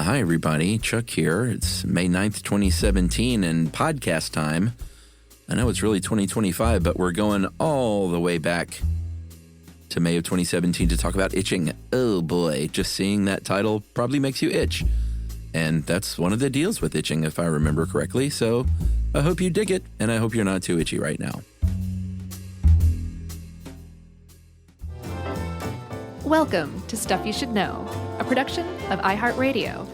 Hi, everybody. Chuck here. It's May 9th, 2017, and podcast time. I know it's really 2025, but we're going all the way back to May of 2017 to talk about itching. Oh, boy. Just seeing that title probably makes you itch. And that's one of the deals with itching, if I remember correctly. So I hope you dig it, and I hope you're not too itchy right now. Welcome to Stuff You Should Know, a production of iHeartRadio.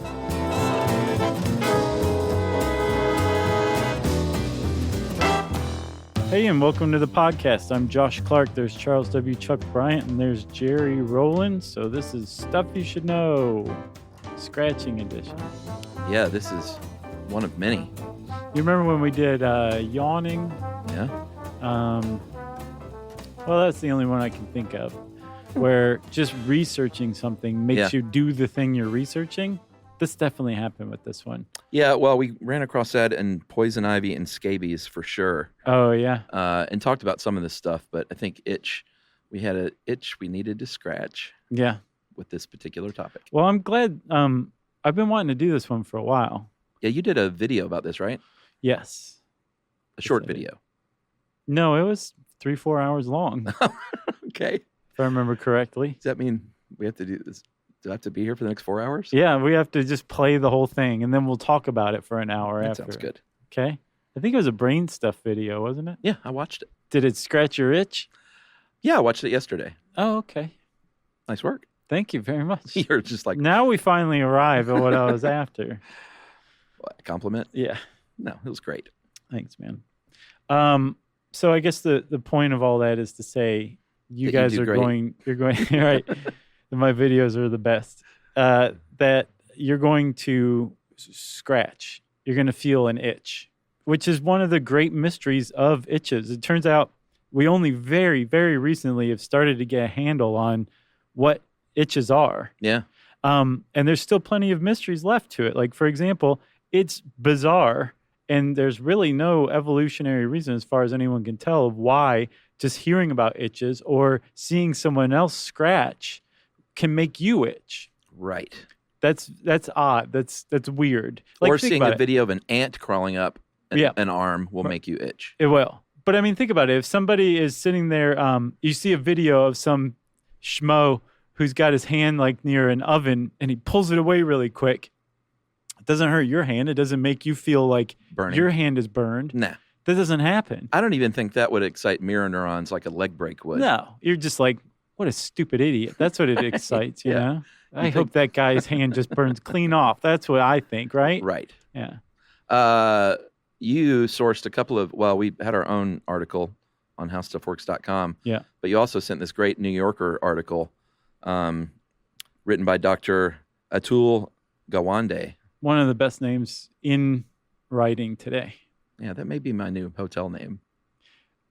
Hey, and welcome to the podcast. I'm Josh Clark. There's Charles W. Chuck Bryant, and there's Jerry Rowland. So this is Stuff You Should Know, Scratching Edition. Yeah, this is one of many. You remember when we did yawning? Yeah. Well, that's the only one I can think of, where just researching something makes you do the thing you're researching. This definitely happened with this one. Yeah, well, we ran across that in poison ivy and scabies for sure. Oh, yeah. And talked about some of this stuff, but I think we had an itch we needed to scratch. Yeah. With this particular topic. Well, I'm glad. I've been wanting to do this one for a while. Yeah, you did a video about this, right? Yes. A short video. No, it was 3-4 hours long. Okay. If I remember correctly. Does that mean we have to do this? Do I have to be here for the next 4 hours? Yeah, we have to just play the whole thing, and then we'll talk about it for an hour after. That sounds good. Okay. I think it was a brain stuff video, wasn't it? Yeah, I watched it. Did it scratch your itch? Yeah, I watched it yesterday. Oh, okay. Nice work. Thank you very much. You're just like... Now we finally arrive at what I was after. What, a compliment? Yeah. No, it was great. Thanks, man. So I guess the point of all that is to say you guys are going, right. My videos are the best. That you're going to scratch. You're going to feel an itch, which is one of the great mysteries of itches. It turns out we only very, very recently have started to get a handle on what itches are. Yeah. And there's still plenty of mysteries left to it. Like, for example, it's bizarre, and there's really no evolutionary reason, as far as anyone can tell, of why just hearing about itches or seeing someone else scratch can make you itch. Right. That's odd. That's weird. Like, or seeing a video of an ant crawling up an arm will make you itch. It will. But I mean, think about it. If somebody is sitting there, you see a video of some schmo who's got his hand like near an oven and he pulls it away really quick. It doesn't hurt your hand. It doesn't make you feel like burning. Your hand is burned. Nah. That doesn't happen. I don't even think that would excite mirror neurons like a leg break would. No. You're just like, what a stupid idiot. That's what it excites, you know? I hope that guy's hand just burns clean off. That's what I think, right? Right. Yeah. You sourced a couple of, well, we had our own article on howstuffworks.com. Yeah. But you also sent this great New Yorker article written by Dr. Atul Gawande. One of the best names in writing today. Yeah, that may be my new hotel name.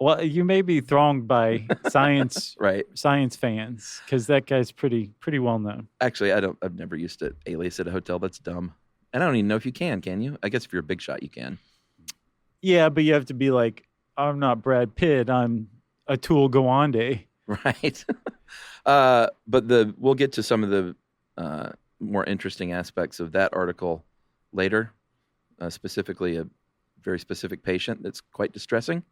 Well, you may be thronged by science science fans, because that guy's pretty well known. Actually, I've never used to alias at a hotel. That's dumb. And I don't even know if you can you? I guess if you're a big shot, you can. Yeah, but you have to be like, I'm not Brad Pitt, I'm Atul Gawande. Right. But we'll get to some of the more interesting aspects of that article later, specifically a very specific patient that's quite distressing.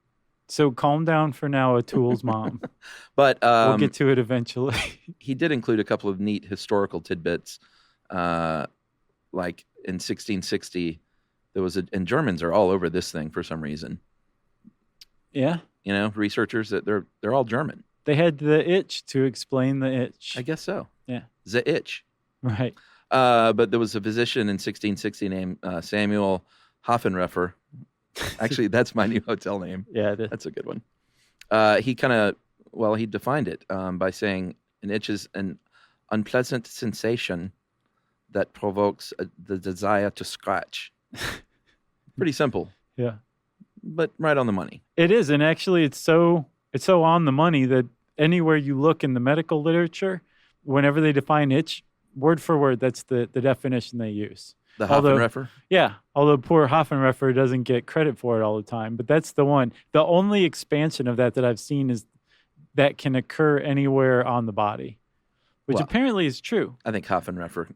So calm down for now, Atul's mom. But we'll get to it eventually. He did include a couple of neat historical tidbits. Like in 1660, there was and Germans are all over this thing for some reason. Yeah. You know, researchers that they're all German. They had the itch to explain the itch. I guess so. Yeah. The itch. Right. But there was a physician in 1660 named Samuel Hoffenreffer. Actually, that's my new hotel name. Yeah, that's a good one. He defined it by saying an itch is an unpleasant sensation that provokes the desire to scratch. Pretty simple. Yeah. But right on the money. It is, and actually it's so on the money that anywhere you look in the medical literature, whenever they define itch, word for word, that's the definition they use. The Hoffenreffer? Yeah, although poor Hoffenreffer doesn't get credit for it all the time, but that's the one. The only expansion of that I've seen is that can occur anywhere on the body, which apparently is true. I think Hoffenreffer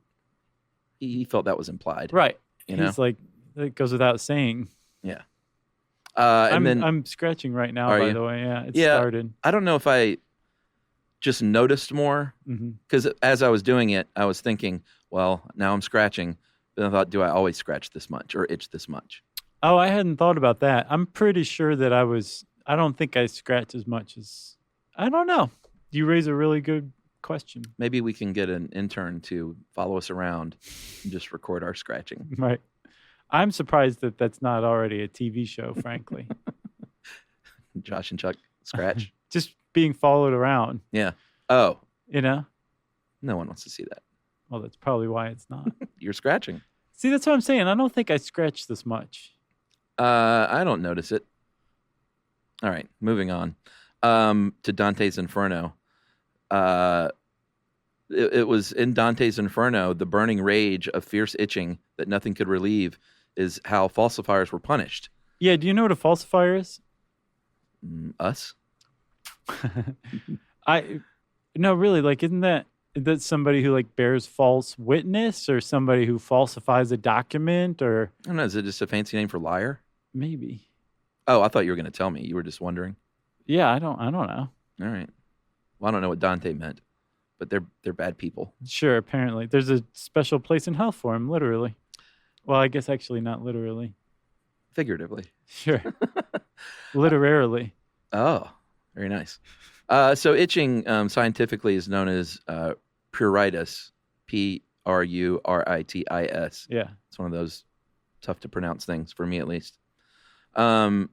he felt that was implied. Right. You know? He's like, it goes without saying. Yeah. I'm scratching right now, by the way. Yeah, it started. I don't know if I just noticed more, because as I was doing it, I was thinking, well, now I'm scratching. Then I thought, do I always scratch this much or itch this much? Oh, I hadn't thought about that. I'm pretty sure that I don't think I scratch as much as, I don't know. You raise a really good question. Maybe we can get an intern to follow us around and just record our scratching. Right. I'm surprised that that's not already a TV show, frankly. Josh and Chuck scratch. Just being followed around. Yeah. Oh. You know? No one wants to see that. Well, that's probably why it's not. You're scratching. See, that's what I'm saying. I don't think I scratch this much. I don't notice it. All right, moving on to Dante's Inferno. It was in Dante's Inferno, the burning rage of fierce itching that nothing could relieve is how falsifiers were punished. Yeah, do you know what a falsifier is? Us? No, really, like, isn't that somebody who like bears false witness or somebody who falsifies a document or? I don't know. Is it just a fancy name for liar? Maybe. Oh, I thought you were going to tell me. You were just wondering. Yeah, I don't know. All right. Well, I don't know what Dante meant, but they're bad people. Sure, apparently. There's a special place in hell for him, literally. Well, I guess actually not literally. Figuratively. Sure. Literarily. Oh, very nice. So itching scientifically is known as pruritus, Pruritis. Yeah. It's one of those tough to pronounce things, for me at least. And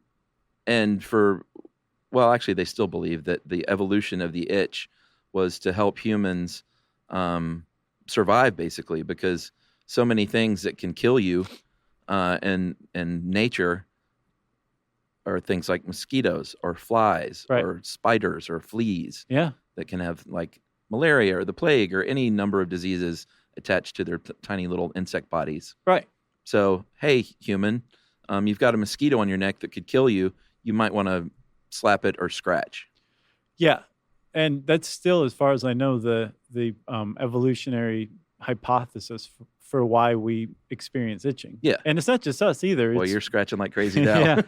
actually they still believe that the evolution of the itch was to help humans survive, basically, because so many things that can kill you in nature are things like mosquitoes or flies or spiders or fleas that can have like malaria or the plague or any number of diseases attached to their tiny little insect bodies. Right. So, hey, human, you've got a mosquito on your neck that could kill you. You might want to slap it or scratch. Yeah. And that's still, as far as I know, the evolutionary hypothesis for why we experience itching. Yeah. And it's not just us either. Well, you're scratching like crazy now. Yeah.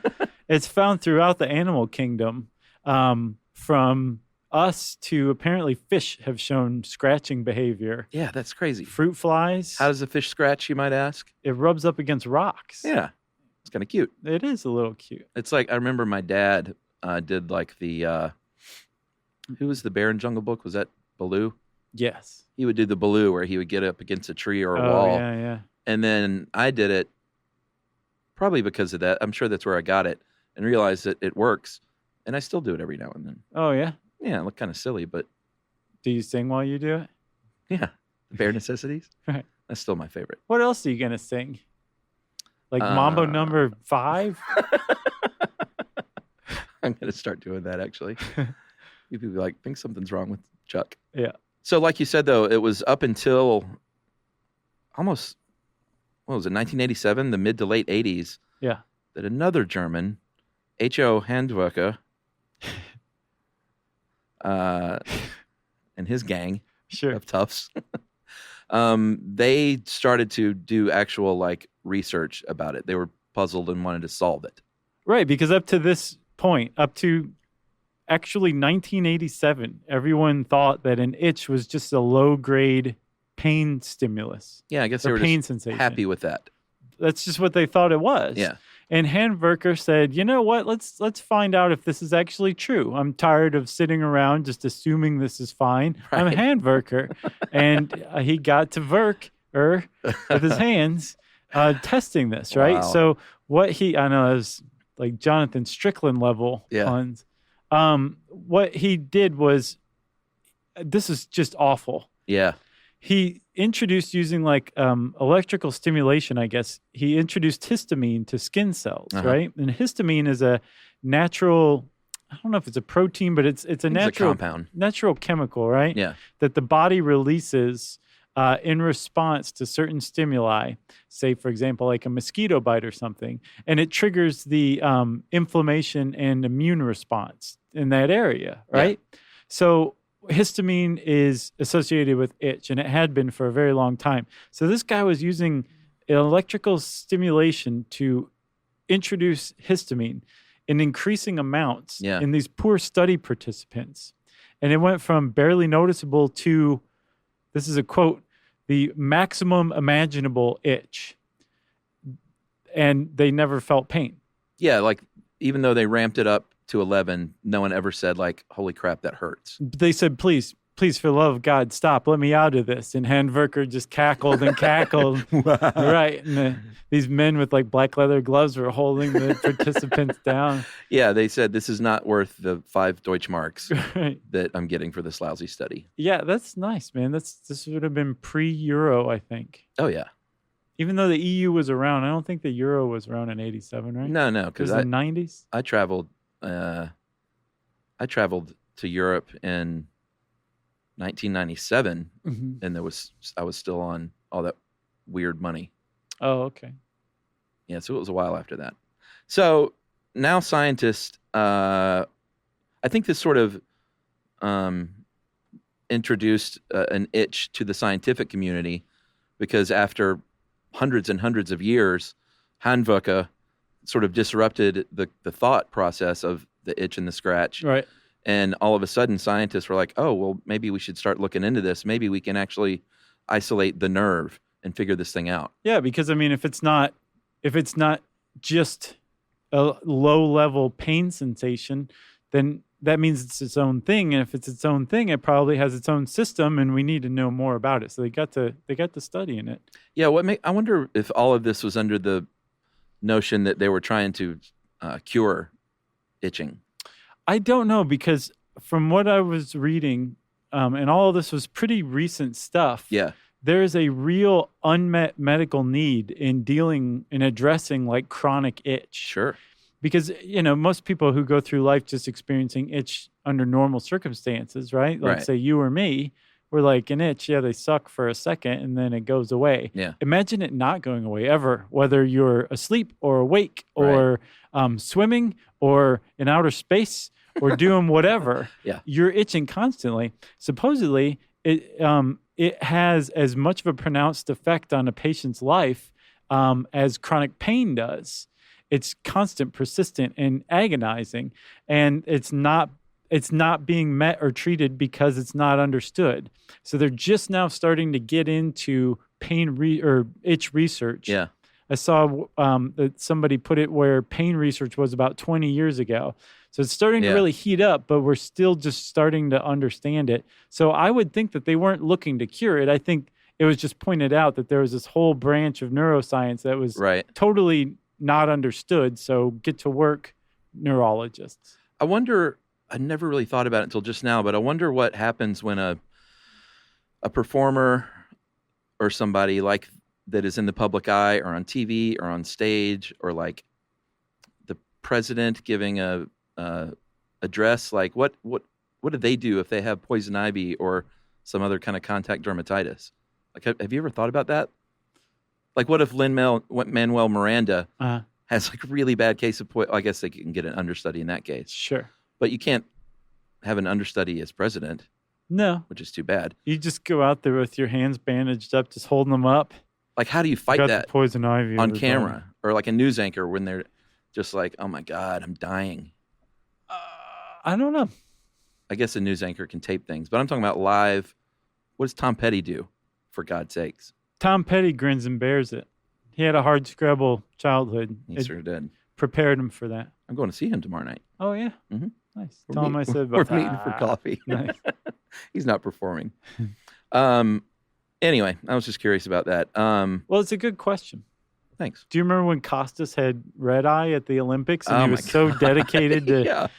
It's found throughout the animal kingdom. From us to apparently fish have shown scratching behavior. Yeah, that's crazy. Fruit flies. How does a fish scratch, you might ask? It rubs up against rocks. Yeah. It's kind of cute. It is a little cute. It's like, I remember my dad did like the, who was the bear in Jungle Book? Was that Baloo? Yes. He would do the Baloo where he would get up against a tree or a wall. Yeah, yeah. And then I did it probably because of that. I'm sure that's where I got it and realized that it works. And I still do it every now and then. Oh, yeah? Yeah, I look kind of silly, but... Do you sing while you do it? Yeah. The Bare Necessities. Right. That's still my favorite. What else are you going to sing? Like Mambo number 5? I'm going to start doing that, actually. People be like, think something's wrong with Chuck. Yeah. So like you said, though, it was up until almost, what was it, 1987, the mid to late 80s, that another German, H.O. Handwerker, and his gang of toughs, they started to do actual like research about it. They were puzzled and wanted to solve it. Right, because up to this point, up to actually 1987, everyone thought that an itch was just a low-grade pain stimulus. Yeah, I guess they were pain just sensation. Happy with that. That's just what they thought it was. Yeah. And Handwerker said, you know what, let's find out if this is actually true. I'm tired of sitting around just assuming this is fine. Right. I'm a Handwerker. And he got to work with his hands testing this, right? Wow. So I know it was like Jonathan Strickland level puns. What he did was, this is just awful. Yeah. He introduced, using like electrical stimulation, I guess, he introduced histamine to skin cells, right? And histamine is a natural, I don't know if it's a protein, but it's a natural compound, natural chemical, right? Yeah. That the body releases in response to certain stimuli, say, for example, like a mosquito bite or something, and it triggers the inflammation and immune response in that area, right? Yeah. So histamine is associated with itch, and it had been for a very long time. So this guy was using electrical stimulation to introduce histamine in increasing amounts in these poor study participants. And it went from barely noticeable to, this is a quote, the maximum imaginable itch. And they never felt pain. Yeah, like even though they ramped it up to 11, no one ever said like, holy crap, that hurts. They said, please, for the love of God, stop, let me out of this. And Handwerker just cackled and cackled. Wow. Right. And these men with like black leather gloves were holding the participants down. Yeah, they said, this is not worth the 5 Deutschmarks that I'm getting for this lousy study. Yeah, that's nice, man. This would have been pre-Euro, I think. Oh, yeah. Even though the EU was around, I don't think the Euro was around in 87, right? No, because in the 90s. I traveled to Europe in 1997, and I was still on all that weird money. Oh, okay. Yeah, so it was a while after that. So now scientists, I think this sort of introduced an itch to the scientific community, because after hundreds and hundreds of years, Handwerker sort of disrupted the thought process of the itch and the scratch. Right. And all of a sudden, scientists were like, oh, well, maybe we should start looking into this. Maybe we can actually isolate the nerve and figure this thing out. Yeah, because, I mean, if it's not just a low-level pain sensation, then that means it's its own thing. And if it's its own thing, it probably has its own system, and we need to know more about it. So they got to studying it. Yeah, I wonder if all of this was under the notion that they were trying to cure itching. I don't know, because from what I was reading, and all of this was pretty recent stuff. Yeah. There is a real unmet medical need in addressing like chronic itch. Sure. Because, most people who go through life just experiencing itch under normal circumstances, right? Like say you or me, we're like an itch. Yeah, they suck for a second and then it goes away. Yeah. Imagine it not going away ever, whether you're asleep or awake or swimming or in outer space or doing whatever. Yeah. You're itching constantly. Supposedly, it has as much of a pronounced effect on a patient's life as chronic pain does. It's constant, persistent, and agonizing, and it's not being met or treated because it's not understood. So they're just now starting to get into pain or itch research. Yeah. I saw that somebody put it where pain research was about 20 years ago. So it's starting to really heat up, but we're still just starting to understand it. So I would think that they weren't looking to cure it. I think it was just pointed out that there was this whole branch of neuroscience that was totally not understood. So get to work, neurologists. I wonder, I never really thought about it until just now, but I wonder what happens when a performer or somebody like that is in the public eye or on TV or on stage, or like the president giving a address, like what do they do if they have poison ivy or some other kind of contact dermatitis? Like, have you ever thought about that? Like, what if Lin-Manuel Miranda has like a really bad case of poison? I guess they can get an understudy in that case. Sure. But you can't have an understudy as president. No. Which is too bad. You just go out there with your hands bandaged up, just holding them up. Like, how do you fight that poison ivy on camera? Or like a news anchor when they're just like, oh my God, I'm dying. I don't know. I guess a news anchor can tape things, but I'm talking about live. What does Tom Petty do, for God's sakes? Tom Petty grins and bears it. He had a hard scrabble childhood. He sure did. Prepared him for that. I'm going to see him tomorrow night. Oh, yeah? Mm-hmm. Nice. Tell him I said about we're meeting for coffee. Nice. He's not performing. Anyway, I was just curious about that. Well, it's a good question. Thanks. Do you remember when Costas had red eye at the Olympics and he was so dedicated to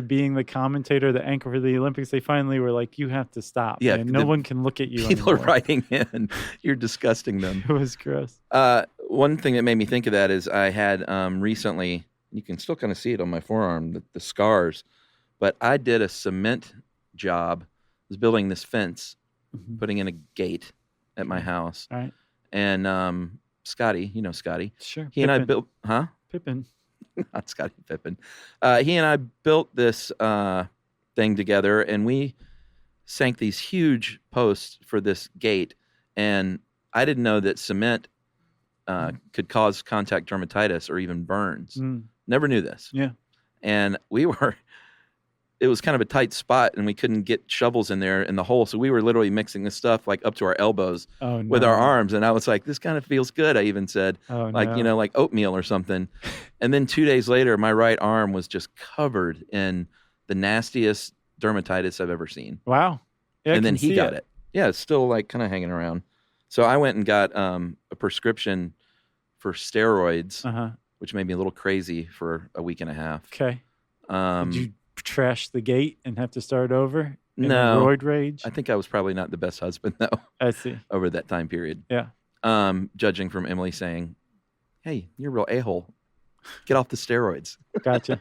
being the commentator, the anchor for the Olympics? They finally were like, you have to stop. Yeah, man. No one can look at you People anymore. are writing in. You're disgusting them. It was gross. One thing that made me think of that is I had recently, you can still kind of see it on my forearm, the scars, but I did a cement job. I was building this fence, putting in a gate at my house. All right. And Scotty, you know Scotty. Sure. He and I built, Pippin. Not Scotty Pippen. He and I built this thing together, and we sank these huge posts for this gate, and I didn't know that cement could cause contact dermatitis or even burns. Never knew this. Yeah. And it was kind of a tight spot, and we couldn't get shovels in there in the hole. So we were literally mixing this stuff like up to our elbows with our arms. And I was like, this kind of feels good. I even said, like oatmeal or something. And then 2 days later, my right arm was just covered in the nastiest dermatitis I've ever seen. Wow. Yeah, and then he got it. Yeah, it's still like kind of hanging around. So I went and got a prescription for steroids, which made me a little crazy for a week and a half. Okay. Did you trash the gate and have to start over? No. Roid rage? I think I was probably not the best husband, though. I see. Over that time period. Yeah. Judging from Emily saying, hey, you're a real a-hole. Get off the steroids. Gotcha.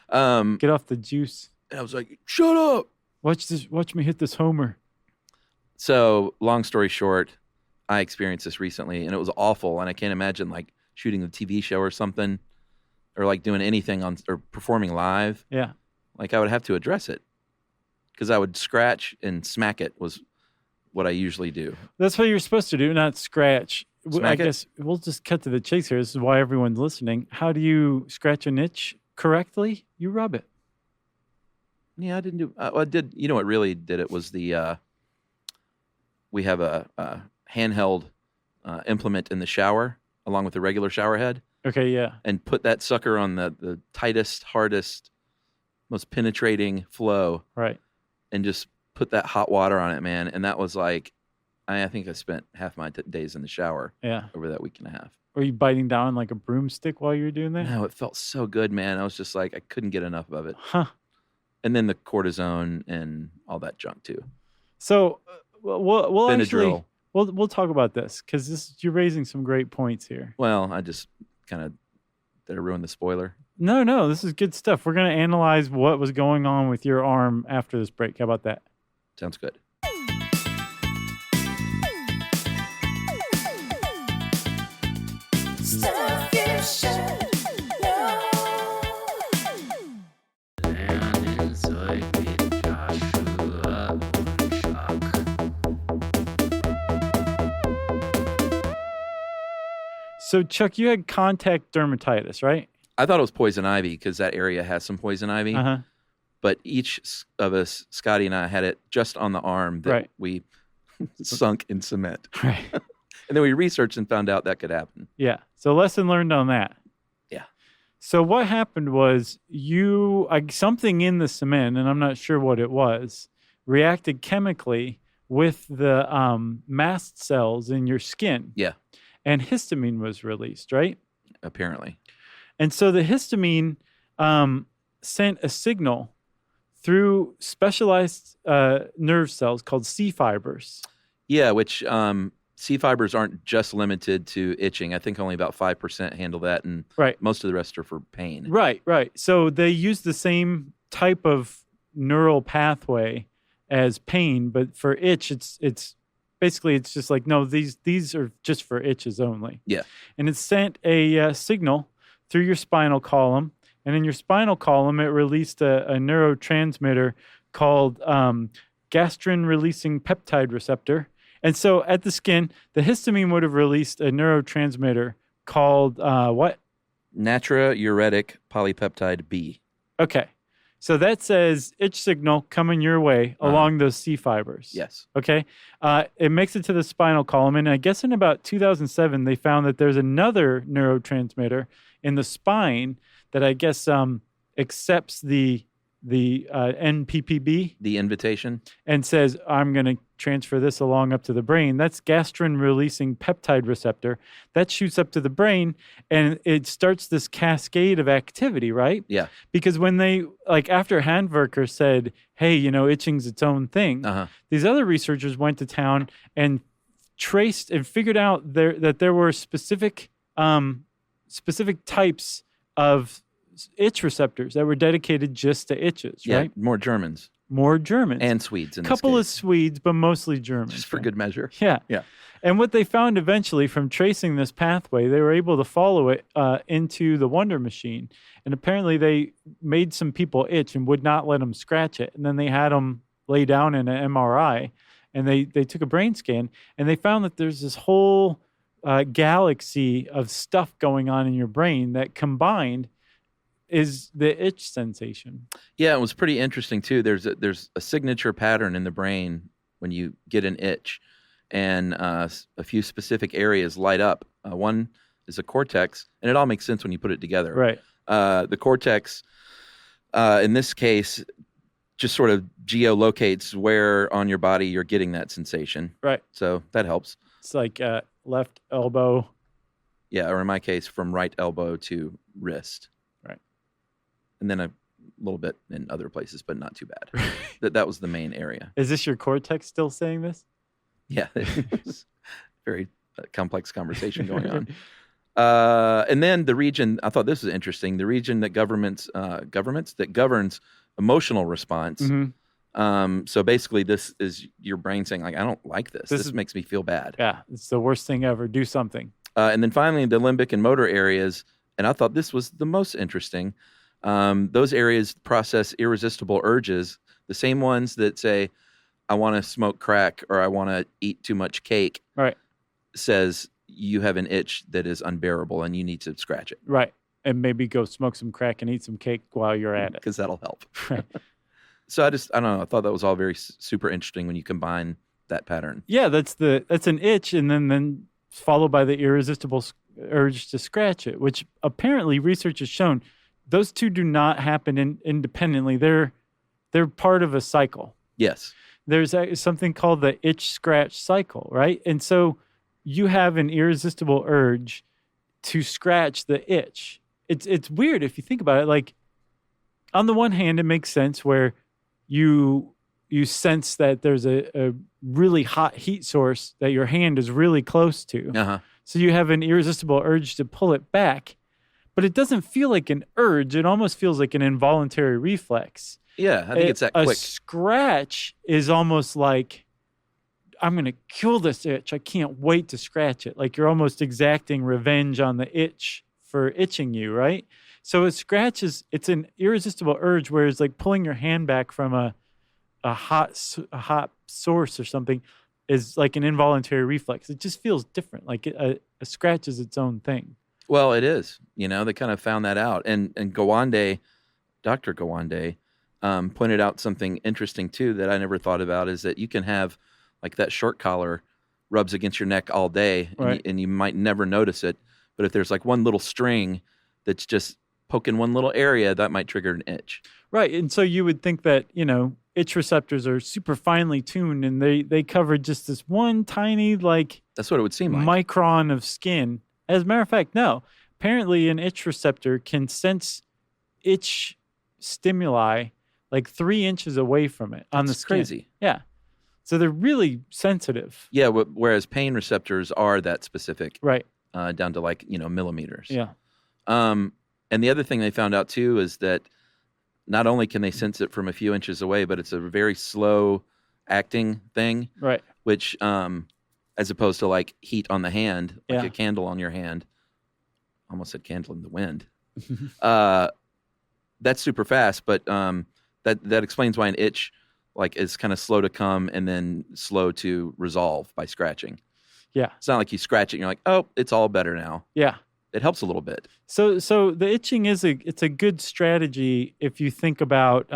Get off the juice. And I was like, shut up. Watch me hit this homer. So, long story short, I experienced this recently, and it was awful. And I can't imagine, like, shooting a TV show or something, or, like, doing anything or performing live. Yeah. Like, I would have to address it, because I would scratch and smack it was what I usually do. That's what you're supposed to do, not scratch. Smack I guess we'll just cut to the chase here. This is why everyone's listening. How do you scratch an itch correctly? You rub it. Yeah, I didn't do. I did. You know what really did it was the. We have a handheld implement in the shower along with the regular shower head. Okay, yeah. And put that sucker on the tightest, hardest, most penetrating flow. Right. And just put that hot water on it, man. And that was like, I think I spent half my days in the shower. Yeah. Over that week and a half. Were you biting down like a broomstick while you were doing that? No, it felt so good, man. I was just like, I couldn't get enough of it. Huh. And then the cortisone and all that junk too. So, we'll Benadryl. We'll talk about this because you're raising some great points here. Well, I just kind of did I ruin the spoiler? No, this is good stuff. We're going to analyze what was going on with your arm after this break. How about that? Sounds good. Stuff you should know. So, Chuck, you had contact dermatitis, right? I thought it was poison ivy because that area has some poison ivy. Uh-huh. But each of us, Scotty and I, had it just on the arm that we sunk in cement. Right. And then we researched and found out that could happen. Yeah. So lesson learned on that. Yeah. So what happened was something in the cement, and I'm not sure what it was, reacted chemically with the mast cells in your skin. Yeah. And histamine was released, right? Apparently. And so the histamine sent a signal through specialized nerve cells called C fibers. Yeah, which C fibers aren't just limited to itching. I think only about 5% handle that, and most of the rest are for pain. Right. So they use the same type of neural pathway as pain, but for itch, it's basically it's just like, no, these are just for itches only. Yeah. And it sent a signal through your spinal column. And in your spinal column, it released a neurotransmitter called gastrin-releasing peptide receptor. And so at the skin, the histamine would have released a neurotransmitter called what? Natriuretic polypeptide B. Okay. So that says itch signal coming your way along those C fibers. Yes. Okay. It makes it to the spinal column. And I guess in about 2007, they found that there's another neurotransmitter in the spine that I guess accepts the NPPB. The invitation. And says, I'm going to transfer this along up to the brain. That's gastrin-releasing peptide receptor. That shoots up to the brain, and it starts this cascade of activity, right? Yeah. Because when they, like after Handwerker said, hey, itching's its own thing, these other researchers went to town and traced and figured out that there were specific types of itch receptors that were dedicated just to itches, right? More Germans. And Swedes in this couple case. of Swedes, but mostly Germans. Just for good measure. Yeah. Yeah. And what they found eventually from tracing this pathway, they were able to follow it into the Wonder Machine. And apparently they made some people itch and would not let them scratch it. And then they had them lay down in an MRI, and they took a brain scan, and they found that there's this whole galaxy of stuff going on in your brain that combined is the itch sensation. Yeah, it was pretty interesting too. There's a signature pattern in the brain when you get an itch, and a few specific areas light up. One is a cortex, and it all makes sense when you put it together. Right. The cortex, in this case, just sort of geolocates where on your body you're getting that sensation. Right. So that helps. It's like left elbow. Yeah, or in my case, from right elbow to wrist. Right. And then a little bit in other places, but not too bad. That was the main area. Is this your cortex still saying this? Yeah. It's very complex conversation going on. And then the region, I thought this was interesting, the region that that governs emotional response. Mm-hmm. So basically this is your brain saying, like, I don't like this. This makes me feel bad. Yeah, it's the worst thing ever. Do something. And then finally the limbic and motor areas, and I thought this was the most interesting. Those areas process irresistible urges, the same ones that say, I want to smoke crack or I want to eat too much cake. Right. Says you have an itch that is unbearable and you need to scratch it. Right. And maybe go smoke some crack and eat some cake while you're at it. Because that'll help. Right. So I don't know. I thought that was all very super interesting when you combine that pattern. Yeah, that's an itch, and then followed by the irresistible urge to scratch it, which apparently research has shown those two do not happen independently. They're part of a cycle. Yes. There's something called the itch-scratch cycle, right? And so you have an irresistible urge to scratch the itch. It's weird if you think about it. Like, on the one hand, it makes sense where you sense that there's a really hot heat source that your hand is really close to. Uh-huh. So you have an irresistible urge to pull it back, but it doesn't feel like an urge. It almost feels like an involuntary reflex. Yeah, I think it's that quick. A scratch is almost like, I'm going to kill this itch. I can't wait to scratch it. Like you're almost exacting revenge on the itch for itching you, right? So a scratch it's an irresistible urge, whereas like pulling your hand back from a hot source or something is like an involuntary reflex. It just feels different. Like a scratch is its own thing. Well, it is. They kind of found that out. And Gawande, Dr. Gawande, pointed out something interesting too that I never thought about, is that you can have like that short collar rubs against your neck all day, right, and you might never notice it. But if there's like one little string that's just poking one little area, that might trigger an itch. Right. And so you would think that, itch receptors are super finely tuned and they cover just this one tiny, like, that's what it would seem like, micron of skin. As a matter of fact, no. Apparently an itch receptor can sense itch stimuli like 3 inches away from it on the skin. That's crazy. Yeah. So they're really sensitive. Yeah, whereas pain receptors are that specific. Right. Down to like, millimeters. Yeah. And the other thing they found out too is that not only can they sense it from a few inches away, but it's a very slow acting thing. Right. Which, as opposed to like heat on the hand, like a candle on your hand, almost said candle in the wind. That's super fast, but that explains why an itch like is kind of slow to come and then slow to resolve by scratching. Yeah. It's not like you scratch it and you're like, oh, it's all better now. Yeah. It helps a little bit. So the itching it's a good strategy if you think about,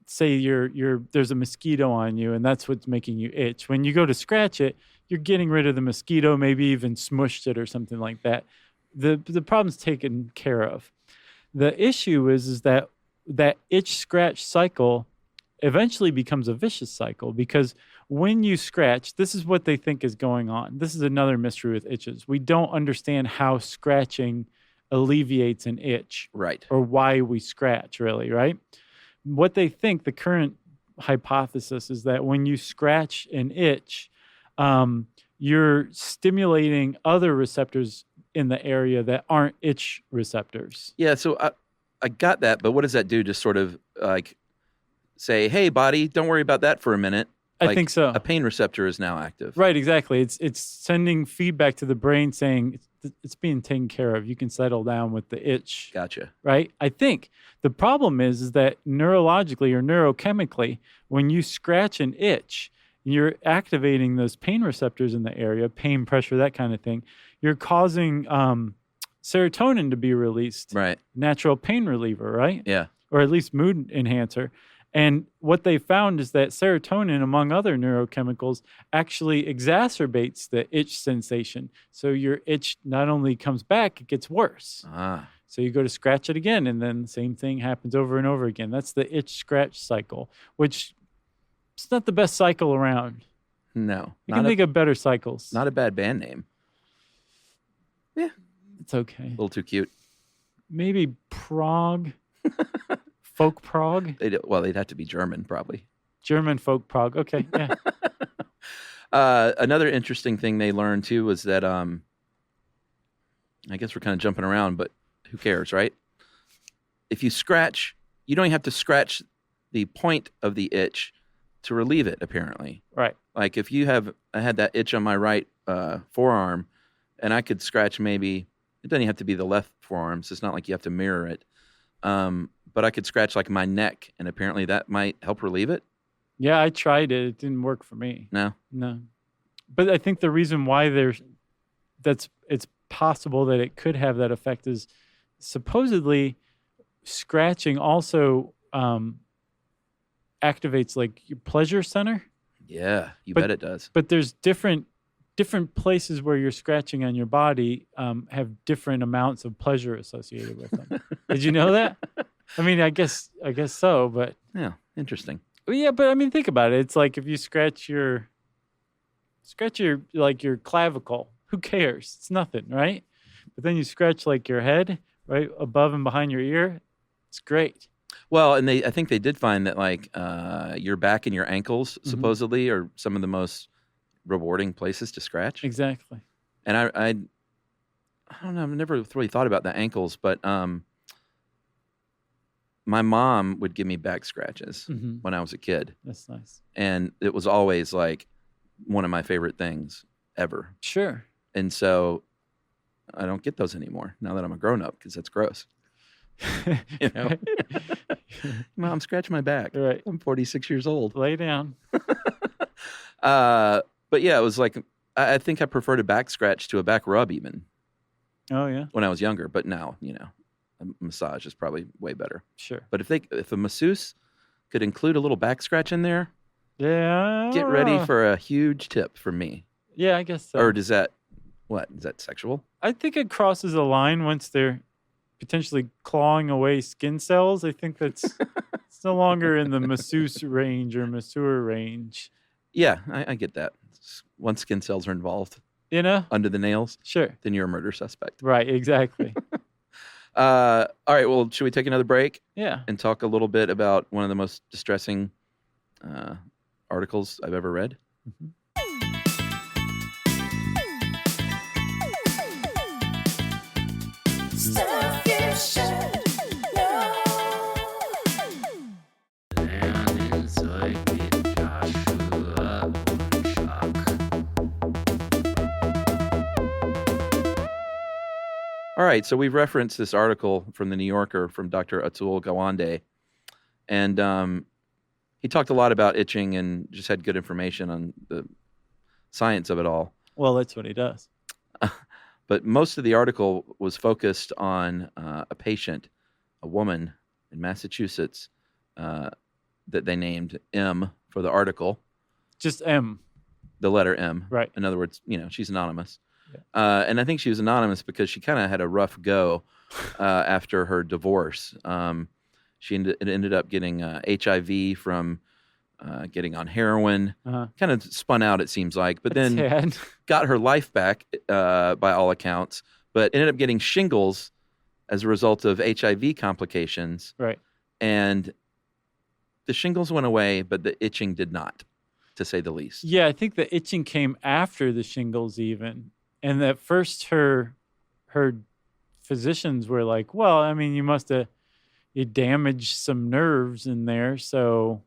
say there's a mosquito on you and that's what's making you itch. When you go to scratch it, you're getting rid of the mosquito, maybe even smushed it or something like that. The problem's taken care of. The issue is that itch scratch cycle eventually becomes a vicious cycle, because when you scratch, this is what they think is going on. This is another mystery with itches. We don't understand how scratching alleviates an itch. Right. Or why we scratch, really, right? What they think, the current hypothesis, is that when you scratch an itch, you're stimulating other receptors in the area that aren't itch receptors. Yeah, so I got that, but what does that do? Just sort of like say, hey, body, don't worry about that for a minute. I think so. A pain receptor is now active. Right, exactly. It's sending feedback to the brain saying it's being taken care of. You can settle down with the itch. Gotcha. Right? I think the problem is that neurologically or neurochemically, when you scratch an itch, you're activating those pain receptors in the area, pain, pressure, that kind of thing. You're causing serotonin to be released. Right. Natural pain reliever, right? Yeah. Or at least mood enhancer. And what they found is that serotonin, among other neurochemicals, actually exacerbates the itch sensation. So your itch not only comes back, it gets worse. Ah. So you go to scratch it again, and then the same thing happens over and over again. That's the itch-scratch cycle, which it's not the best cycle around. No. You can think of better cycles. Not a bad band name. Yeah. It's okay. A little too cute. Maybe prog. Folk prog? They'd have to be German, probably. German folk prog. Okay, yeah. Another interesting thing they learned, too, was that, I guess we're kind of jumping around, but who cares, right? If you scratch, you don't even have to scratch the point of the itch to relieve it, apparently. Right. Like if I had that itch on my right forearm, and I could scratch maybe, it doesn't even have to be the left forearm, so it's not like you have to mirror it. But I could scratch like my neck, and apparently that might help relieve it. Yeah, I tried it. It didn't work for me. No. But I think the reason why it's possible that it could have that effect is supposedly scratching also activates like your pleasure center. Yeah, bet it does. But there's different places where you're scratching on your body have different amounts of pleasure associated with them. Did you know that? I mean, I guess so, but yeah, interesting. Yeah, but I mean, think about it. It's like if you scratch your like your clavicle, who cares? It's nothing, right? But then you scratch like your head, right above and behind your ear. It's great. Well, and I think they did find that like your back and your ankles supposedly are some of the most rewarding places to scratch. Exactly. And I don't know. I've never really thought about the ankles, but my mom would give me back scratches when I was a kid. That's nice. And it was always like one of my favorite things ever. Sure. And so I don't get those anymore now that I'm a grown up because that's gross. You know, Mom, scratch my back. Right. I'm 46 years old. Lay down. But yeah, it was like I think I preferred a back scratch to a back rub even. Oh yeah. When I was younger, but now a massage is probably way better. Sure. But if a masseuse could include a little back scratch in there, yeah, get ready for a huge tip from me. Yeah, I guess so. Or is that sexual? I think it crosses a line once they're potentially clawing away skin cells. I think that's it's no longer in the masseuse range or masseur range. Yeah, I get that. Once skin cells are involved, under the nails, sure, then you're a murder suspect. Right, exactly. All right, well, should we take another break? Yeah. And talk a little bit about one of the most distressing articles I've ever read? Stuff you should know. All right, so we've referenced this article from the New Yorker from Dr. Atul Gawande, and he talked a lot about itching and just had good information on the science of it all. Well, that's what he does. But most of the article was focused on a patient, a woman in Massachusetts that they named M for the article. Just M. The letter M. Right. In other words, she's anonymous. Yeah. And I think she was anonymous because she kind of had a rough go after her divorce. She ended up getting HIV from getting on heroin. Kind of spun out, it seems like, but then got her life back by all accounts, but ended up getting shingles as a result of HIV complications. Right. And the shingles went away, but the itching did not, to say the least. Yeah, I think the itching came after the shingles even. And at first her physicians were like, well, I mean, you damaged some nerves in there, so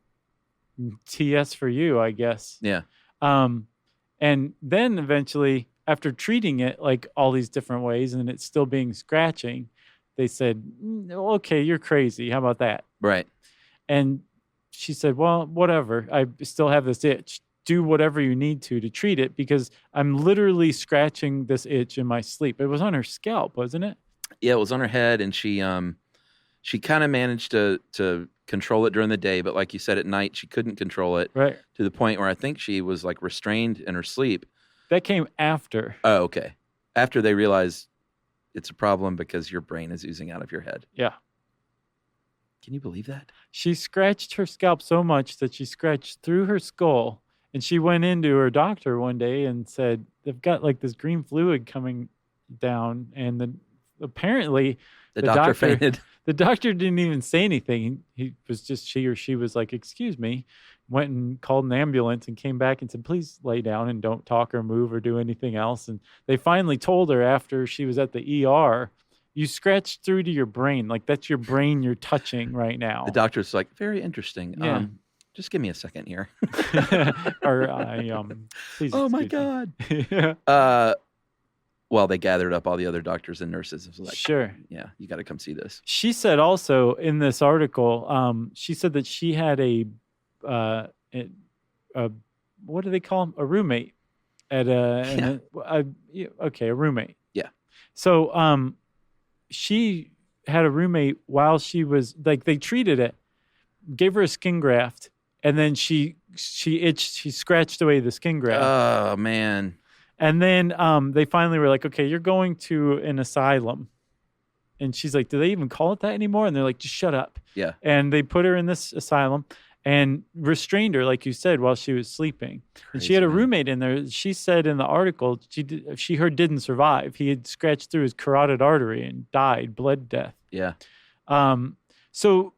TS for you, I guess. Yeah. And then eventually, after treating it like all these different ways and it's still being scratching, they said, okay, you're crazy. How about that? Right. And she said, well, whatever. I still have this itch. Do whatever you need to treat it because I'm literally scratching this itch in my sleep. It was on her scalp, wasn't it? Yeah, it was on her head, and she kind of managed to control it during the day, but like you said, at night she couldn't control it. Right. To the point where I think she was like restrained in her sleep. That came after. Oh, okay. After they realized it's a problem because your brain is oozing out of your head. Yeah. Can you believe that? She scratched her scalp so much that she scratched through her skull. And she went into her doctor one day and said, they've got like this green fluid coming down. And then apparently the doctor fainted. The doctor didn't even say anything. He was just, she was like, excuse me, went and called an ambulance and came back and said, please lay down and don't talk or move or do anything else. And they finally told her after she was at the ER, you scratched through to your brain. Like that's your brain you're touching right now. The doctor's like, very interesting. Yeah. Just give me a second here. Or please. Oh my excuse God. Well, they gathered up all the other doctors and nurses. It was like, sure. Yeah, you got to come see this. She said also in this article, she said that she had a what do they call them? A roommate at a roommate. Yeah. So she had a roommate while she was like they treated it, gave her a skin graft, and then she scratched away the skin graft. Oh man. And then they finally were like, okay, you're going to an asylum. And she's like, do they even call it that anymore? And they're like, just shut up. Yeah. And they put her in this asylum and restrained her, like you said, while she was sleeping. Crazy, and she had a man. roommate in there. She said in the article, she heard didn't survive. He had scratched through his carotid artery and died, bled to death. Yeah. So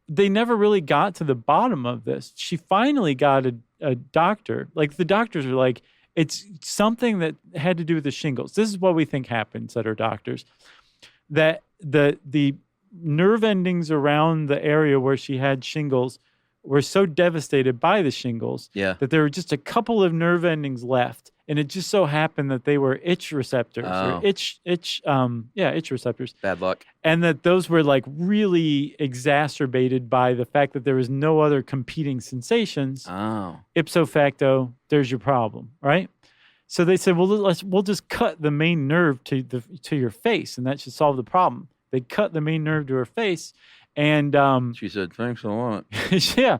they never really got to the bottom of this. She finally got a doctor. Like the doctors were like, it's something that had to do with the shingles. This is what we think happened, said her doctors. That the nerve endings around the area where she had shingles were so devastated by the shingles that there were just a couple of nerve endings left. And it just so happened that they were itch receptors or itch receptors. Bad luck. And that those were like really exacerbated by the fact that there was no other competing sensations. Oh. Ipso facto, there's your problem, right? So they said, well, we'll just cut the main nerve to your face, and that should solve the problem. They cut the main nerve to her face, and she said, "Thanks a lot." yeah,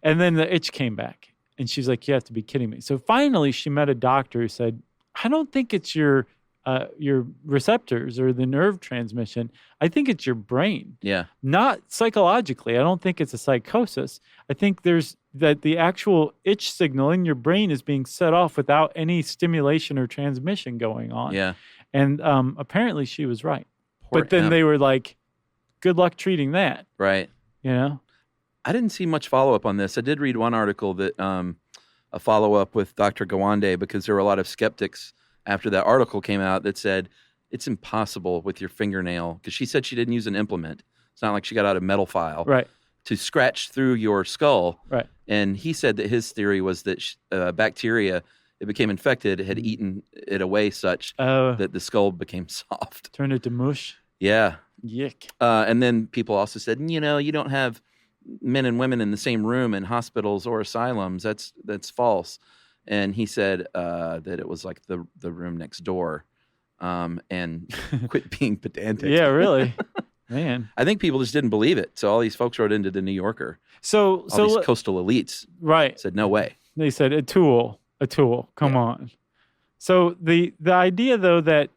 and then the itch came back, and she's like, "You have to be kidding me!" So finally, she met a doctor who said, "I don't think it's your receptors or the nerve transmission. I think it's your brain. Yeah, not psychologically. I don't think it's a psychosis. I think that the actual itch signal in your brain is being set off without any stimulation or transmission going on." Yeah, and apparently she was right. Poor but then M. they were like, "Good luck treating that." Right. You know. I didn't see much follow up on this. I did read one article that a follow up with Dr. Gawande, because there were a lot of skeptics after that article came out that said it's impossible with your fingernail, because she said she didn't use an implement. It's not like she got out a metal file. Right. To scratch through your skull. Right. And he said that his theory was that bacteria, it became infected, had eaten it away such that the skull became soft. Turned it to mush. Yeah. Yick. And then people also said, you don't have men and women in the same room in hospitals or asylums. That's false. And he said that it was like the room next door. And quit being pedantic. Yeah, really. Man. I think people just didn't believe it. So all these folks wrote into the New Yorker. So these coastal elites. Right. Said, no way. They said, a tool. Come on. So the idea, though, that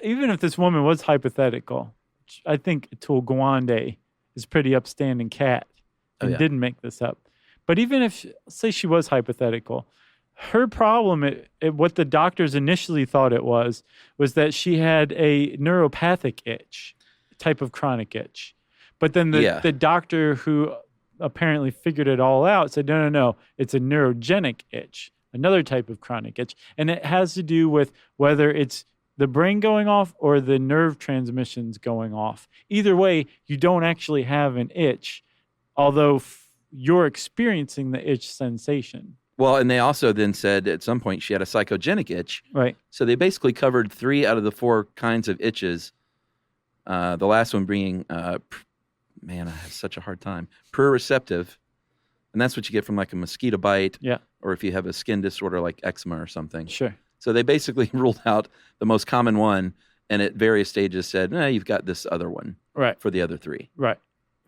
even if this woman was hypothetical, I think Atul Gawande is a pretty upstanding cat and didn't make this up. But even if, say she was hypothetical, her problem, what the doctors initially thought it was that she had a neuropathic itch, type of chronic itch. But then the doctor who apparently figured it all out said, no, it's a neurogenic itch, another type of chronic itch. And it has to do with whether it's the brain going off or the nerve transmissions going off. Either way, you don't actually have an itch, although you're experiencing the itch sensation. Well, and they also then said at some point she had a psychogenic itch. Right. So they basically covered 3 out of the 4 kinds of itches. The last one being, man, I have such a hard time, proprioceptive. And that's what you get from like a mosquito bite. Yeah. Or if you have a skin disorder like eczema or something. Sure. So they basically ruled out the most common one, and at various stages said, you've got this other one for the other 3. Right.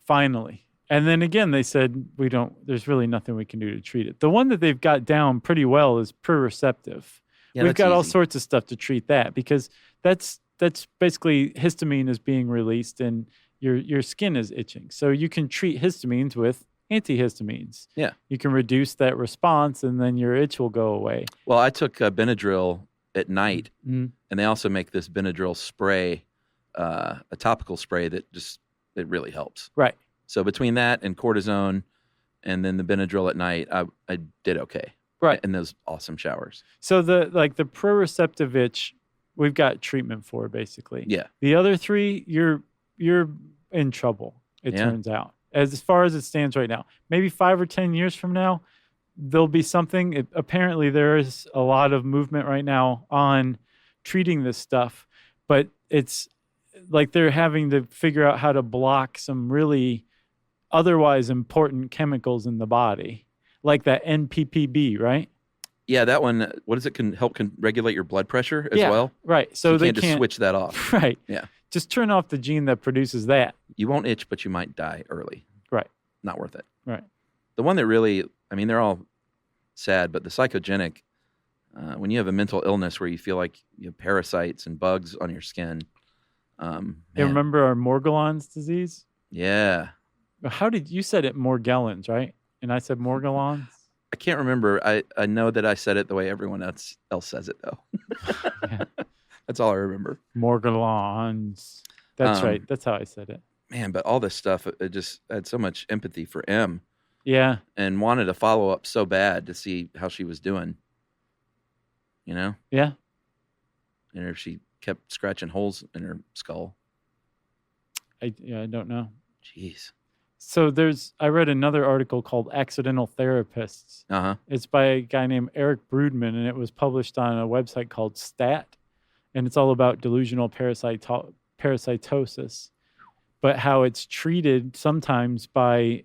Finally. And then again, they said, there's really nothing we can do to treat it. The one that they've got down pretty well is proprioceptive. Yeah, We've got easy. all sorts of stuff to treat that because that's basically histamine is being released and your skin is itching. So you can treat histamines with antihistamines. Yeah. You can reduce that response and then your itch will go away. Well, I took Benadryl at night, Mm-hmm. and they also make this Benadryl spray, a topical spray that it really helps. Right. So between that and cortisone and then the Benadryl at night, I did okay. Right. And those awesome showers. So the proprioceptive itch, we've got treatment for basically. Yeah. The other 3, you're in trouble, it turns out. As far as it stands right now. Maybe 5 or 10 years from now, there'll be something. Apparently, there is a lot of movement right now on treating this stuff, but it's like they're having to figure out how to block some really otherwise important chemicals in the body, like that NPPB, right? Yeah, that one, what does it help regulate your blood pressure as well? Right. So you they can't just switch that off. Right. Yeah. Just turn off the gene that produces that. You won't itch, but you might die early. Right. Not worth it. Right. The one that really, they're all sad, but the psychogenic, when you have a mental illness where you feel like you have parasites and bugs on your skin. You remember our Morgellons disease? Yeah. How did you said it Morgellons, right? And I said Morgellons. I can't remember. I know that I said it the way everyone else says it, though. Yeah. That's all I remember. Morgellons. That's right. That's how I said it. Man, but all this stuff, I had so much empathy for M. Yeah. And wanted a follow-up so bad to see how she was doing. You know? Yeah. And if she kept scratching holes in her skull. I don't know. Jeez. So I read another article called Accidental Therapists. Uh-huh. It's by a guy named Eric Broodman, and it was published on a website called STAT. And it's all about delusional parasitosis, but how it's treated sometimes by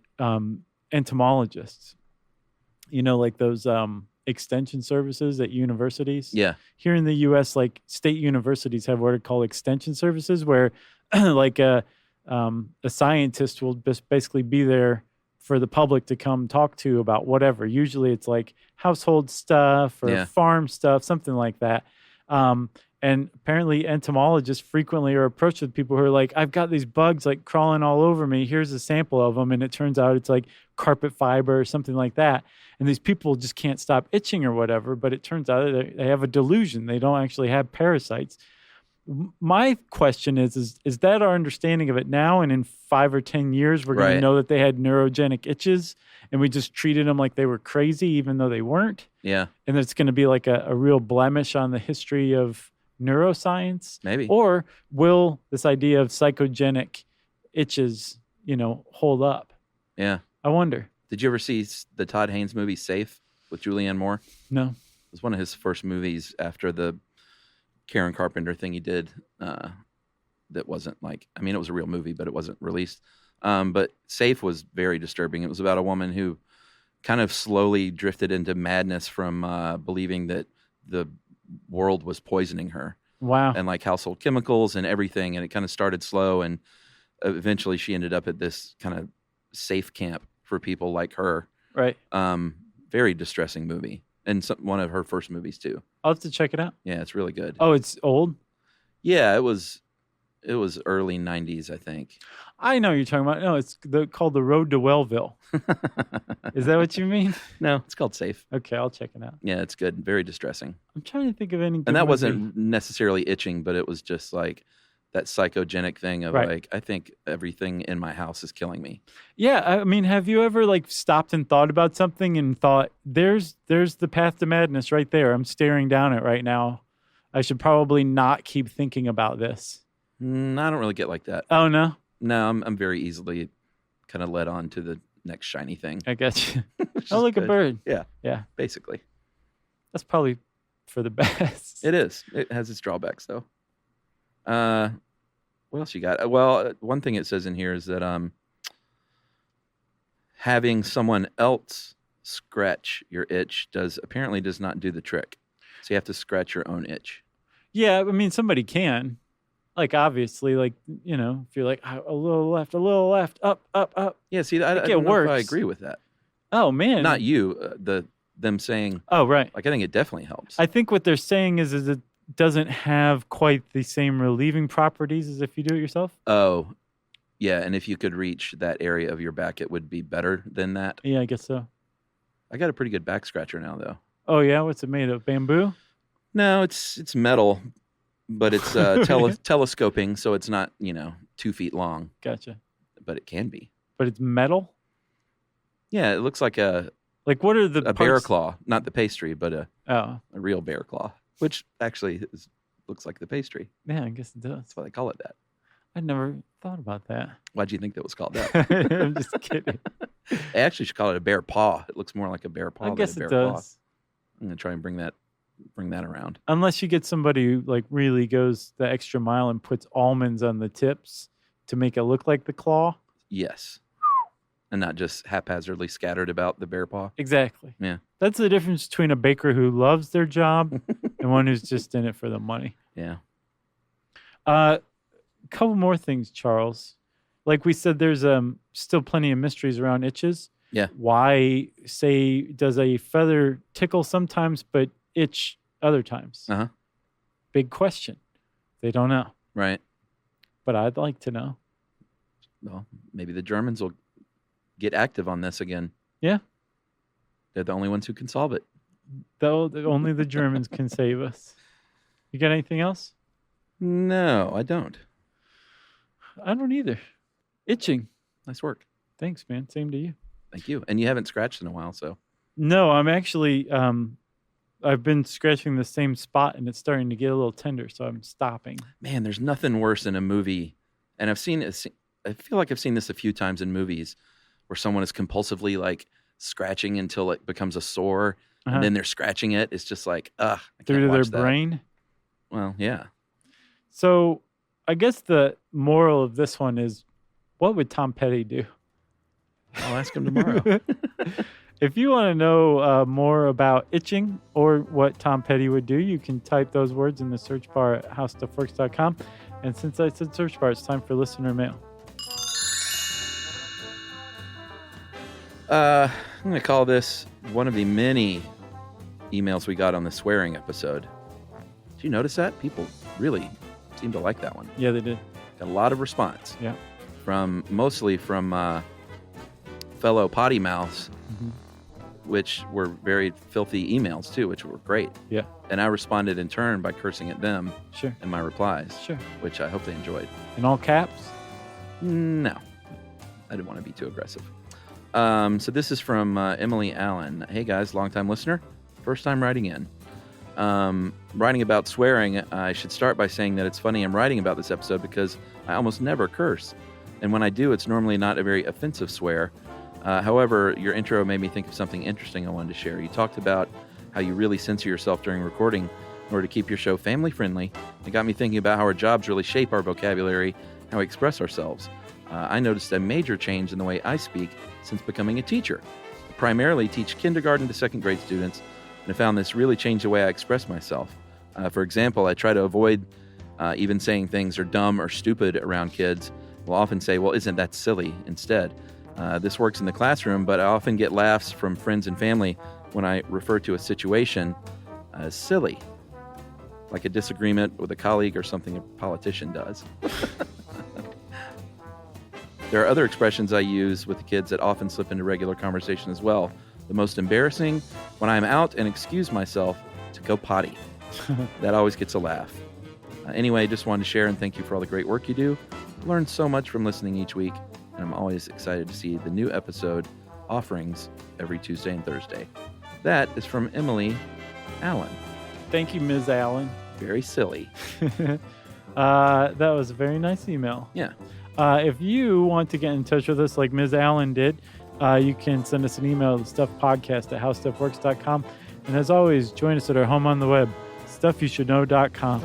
entomologists. You know, like those extension services at universities. Yeah. Here in the U.S., like state universities have what are called extension services, where like a scientist will just basically be there for the public to come talk to about whatever. Usually it's like household stuff or farm stuff, something like that. And apparently entomologists frequently are approached with people who are like, I've got these bugs like crawling all over me. Here's a sample of them. And it turns out it's like carpet fiber or something like that. And these people just can't stop itching or whatever. But it turns out that they have a delusion. They don't actually have parasites. My question is that our understanding of it now? And in 5 or 10 years, we're going to know that they had neurogenic itches and we just treated them like they were crazy, even though they weren't. Yeah. And it's going to be like a real blemish on the history of neuroscience. Maybe. Or will this idea of psychogenic itches, hold up? Yeah. I wonder. Did you ever see the Todd Haynes movie Safe with Julianne Moore? No. It was one of his first movies after the Karen Carpenter thing he did that wasn't like, it was a real movie, but it wasn't released. But Safe was very disturbing. It was about a woman who kind of slowly drifted into madness from believing that the world was poisoning her. Wow. And like household chemicals and everything. And it kind of started slow. And eventually she ended up at this kind of safe camp for people like her. Right. Very distressing movie. And one of her first movies too. I'll have to check it out. Yeah, it's really good. Oh, it's old? Yeah, it was early 90s, I think. I know what you're talking about. No, it's called The Road to Wellville. Is that what you mean? No, it's called Safe. Okay, I'll check it out. Yeah, it's good. Very distressing. I'm trying to think of any good And that movie. wasn't necessarily itching, but it was just like that psychogenic thing of like, I think everything in my house is killing me. Yeah, have you ever like stopped and thought about something and thought, there's the path to madness right there. I'm staring down it right now. I should probably not keep thinking about this. I don't really get like that. Oh, no? No, I'm very easily kind of led on to the next shiny thing. I got you. Which Oh, is like a good. bird. Yeah, Yeah. basically. That's probably for the best. It is. It has its drawbacks, though. What else you got? Well, one thing it says in here is that having someone else scratch your itch apparently does not do the trick. So you have to scratch your own itch. Yeah, I mean, somebody can. Like, obviously, like, you know, if you're like, a little left, up. Yeah, see, I Like, don't it know if I works. agree with that. Oh, man. Not you, them saying, Oh, right. like, I think it definitely helps. I think what they're saying is it doesn't have quite the same relieving properties as if you do it yourself. Oh, yeah, and if you could reach that area of your back, it would be better than that. Yeah, I guess so. I got a pretty good back scratcher now, though. Oh, yeah? What's it made of? Bamboo? No, it's metal, but it's telescoping, so it's not 2 feet long, Gotcha. but it can be. But it's metal? Yeah, it looks like a Like, what are the bear parts? claw, not the pastry, but a Oh, real bear claw, which actually looks like the pastry. yeah, I guess it does. That's why they call it that. I never thought about that. Why'd you think that was called that? I'm just kidding. They actually should call it a bear paw. It looks more like a bear paw I than guess a bear it claw. does. I'm gonna try and bring that around. Unless you get somebody who like really goes the extra mile and puts almonds on the tips to make it look like the claw. Yes, and not just haphazardly scattered about the bear paw. Exactly. Yeah. That's the difference between a baker who loves their job and one who's just in it for the money. Yeah. A couple more things, Charles. Like we said, there's still plenty of mysteries around itches. Yeah. Why, say, does a feather tickle sometimes but itch other times? Uh-huh. Big question. They don't know. Right. But I'd like to know. Well, maybe the Germans will get active on this again. Yeah. They're the only ones who can solve it. Though only the Germans can save us. You got anything else? No, I don't. I don't either. Itching. Nice work. Thanks, man. Same to you. Thank you. And you haven't scratched in a while, so. No, I'm actually, I've been scratching the same spot and it's starting to get a little tender, so I'm stopping. Man, there's nothing worse in a movie. And I feel like I've seen this a few times in movies where someone is compulsively like scratching until it becomes a sore. Uh-huh. And then they're scratching it. It's just like, I Through can't to their watch that. brain. Well, yeah. So I guess the moral of this one is, what would Tom Petty do? I'll ask him tomorrow. If you want to know more about itching or what Tom Petty would do, you can type those words in the search bar at howstuffworks.com. And since I said search bar, it's time for listener mail. I'm going to call this one of the many emails we got on the swearing episode. Did you notice that? People really seem to like that one. Yeah, they did. Got a lot of response. Yeah. Mostly from fellow potty mouths, which were very filthy emails too, which were great. Yeah. And I responded in turn by cursing at them Sure. in my replies, Sure. which I hope they enjoyed. In all caps? No, I didn't want to be too aggressive. So this is from Emily Allen. Hey guys, longtime listener, first time writing in. Writing about swearing, I should start by saying that it's funny I'm writing about this episode because I almost never curse. And when I do, it's normally not a very offensive swear. However, your intro made me think of something interesting I wanted to share. You talked about how you really censor yourself during recording in order to keep your show family friendly. It got me thinking about how our jobs really shape our vocabulary, how we express ourselves. I noticed a major change in the way I speak since becoming a teacher. I primarily teach kindergarten to second grade students, and I found this really changed the way I express myself. For example, I try to avoid even saying things are dumb or stupid around kids. We'll often say, well, isn't that silly instead? This works in the classroom, but I often get laughs from friends and family when I refer to a situation as silly, like a disagreement with a colleague or something a politician does. There are other expressions I use with the kids that often slip into regular conversation as well. The most embarrassing, when I'm out and excuse myself to go potty. That always gets a laugh. Anyway, just wanted to share and thank you for all the great work you do. I've learned so much from listening each week, and I'm always excited to see the new episode offerings every Tuesday and Thursday. That is from Emily Allen. Thank you, Ms. Allen. Very silly. That was a very nice email. Yeah. If you want to get in touch with us like Ms. Allen did, You can send us an email, stuffpodcast@howstuffworks.com. And as always, join us at our home on the web, stuffyoushouldknow.com.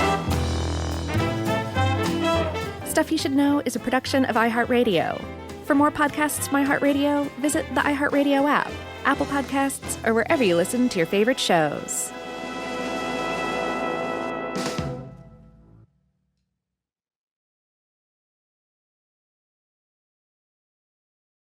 Stuff You Should Know is a production of iHeartRadio. For more podcasts from iHeartRadio, visit the iHeartRadio app, Apple Podcasts, or wherever you listen to your favorite shows.